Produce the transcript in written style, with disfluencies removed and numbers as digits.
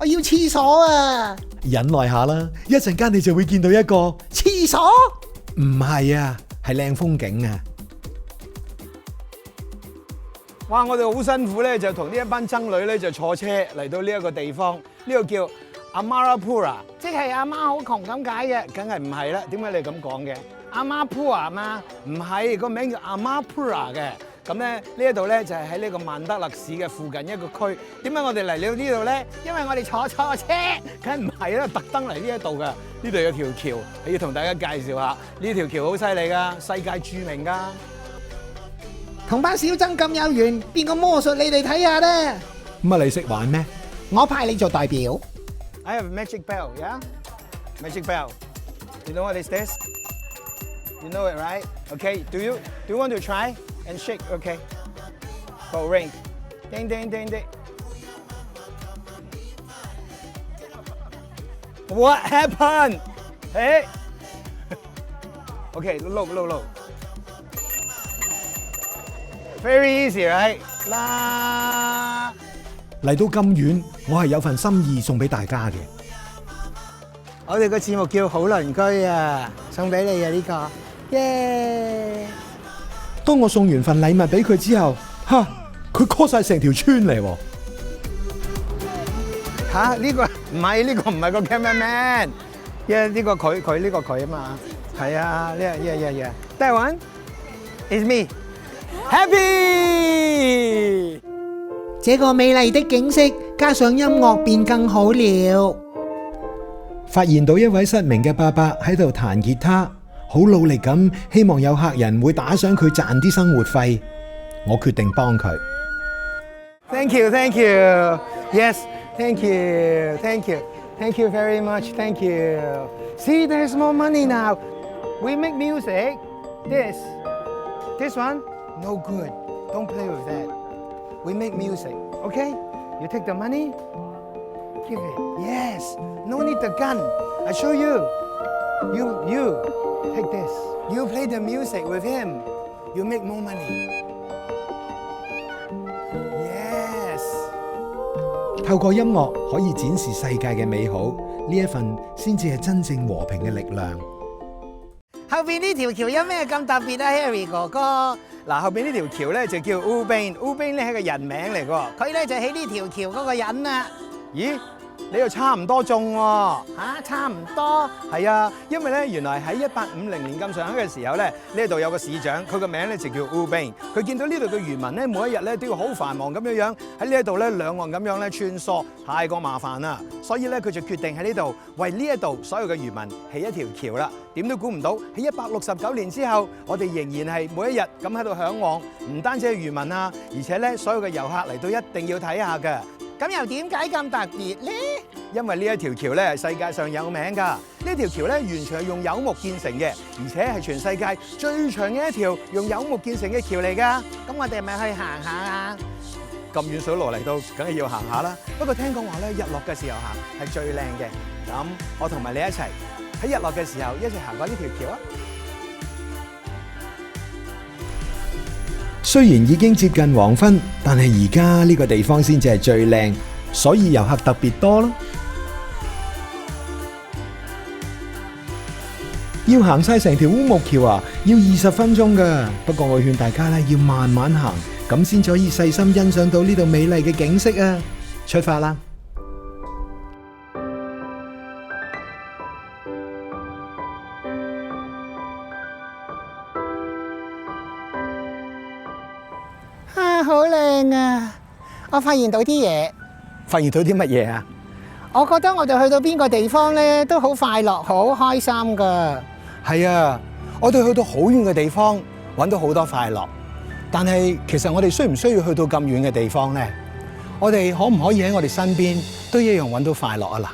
我要廁所啊！忍耐下啦，一陣間你就會見到一個廁所？唔係啊，係靚風景啊！哇！我哋好辛苦咧，就同呢一班僧侶咧就坐車嚟到呢一個地方，呢個叫 Amarapura， 即係阿媽好窮咁解嘅。梗係唔係啦？點解你咁講嘅？阿媽 Pura 嘛？唔係，個名叫 Amarapura 嘅。咁咧呢一度咧就係喺呢個曼德勒市嘅附近一個區。點解我哋嚟到呢度咧？因為我哋坐錯車。梗係唔係啦，特登嚟呢一度噶。呢度有條橋，要同大家介紹下。呢條橋好犀利噶，世界著名噶。同班小僧咁有緣，變個魔術你哋睇下啦。乜你識玩咩？我派你做代表。I have a magic bell, yeah? Magic bell. You know what is this? You know it, right? Okay. Do you want to try and shake? Okay. For ring. Ding ding ding ding. What happened? Hey. Okay. Look. Very easy, right? 啦。嚟到咁遠，我係有份心意送俾大家嘅。我哋個節目叫好鄰居啊，送俾你啊呢個，耶！當我送完份禮物俾佢之後，佢 call 晒成條村嚟喎。嚇呢個唔係個 cameraman， 呢個佢呢個佢啊嘛，係啊，That one is me. Happy！ 這個美麗的景色加上音樂便更好了。發現到一位失明嘅伯伯喺度彈吉他，好努力咁，希望有客人會打賞佢賺啲生活費。我決定幫佢。Thank you. Yes, thank you very much. Thank you. See, there's more money now. We make music. This one, no good. Don't play with that. We make music, okay? You take the money, give it. Yes, no need the gun. I show you. You take this. You play the music with him. You make more money. Yes. 透過音樂可以展示世界嘅美好，呢一份先至係真正和平嘅力量。後邊呢條橋有咩咁特別啊 ，Harry 哥哥？嗱，後邊呢條橋咧就叫 Ubin 咧係個人名嚟㗎。佢咧就喺呢條橋嗰個人啊。咦？你又差唔多中喎。差唔多。係啊，因為咧原來喺1850年咁上下嘅時候咧，呢度有個市長，佢個名咧就叫 Ubin。佢見到呢度嘅漁民咧，每一日咧都要好繁忙咁樣喺呢一度咧兩岸咁樣咧穿梭，太過麻煩啦。所以咧佢就決定喺呢度為呢一度所有嘅漁民起一條橋啦。點都估唔到喺169年之後，我哋仍然係每一日咁喺度嚮往，唔單止係漁民啊，而且咧所有嘅遊客嚟到一定要睇下嘅。咁又點解咁特別咧？因為呢一條橋咧係世界上有名㗎，呢條橋咧完全係用柚木建成嘅，而且係全世界最長嘅一條用柚木建成嘅橋嚟㗎。咁我哋係咪去行下啊？咁遠水路嚟到，梗係要行下啦。不過聽講話咧，日落嘅時候行係最靚嘅。咁我同埋你一齊喺日落嘅時候一齊行過呢條橋啊！雖然已經接近黃昏，但係而家呢個地方先至係最靚，所以遊客特別多咯。要行晒成條烏木橋啊，要20分鐘㗎。不過我勸大家咧要慢慢行，咁先可以細心欣賞到呢度美麗嘅景色啊！出發啦！好靚啊！我發現到啲嘢。發現到啲乜嘢啊？我覺得我哋去到邊個地方咧，都好快樂、好開心㗎。係啊，我哋去到好遠嘅地方，搵到好多快樂。但係其實我哋需唔需要去到咁遠嘅地方咧？我哋可唔可以喺我哋身邊都一樣搵到快樂啊？嗱。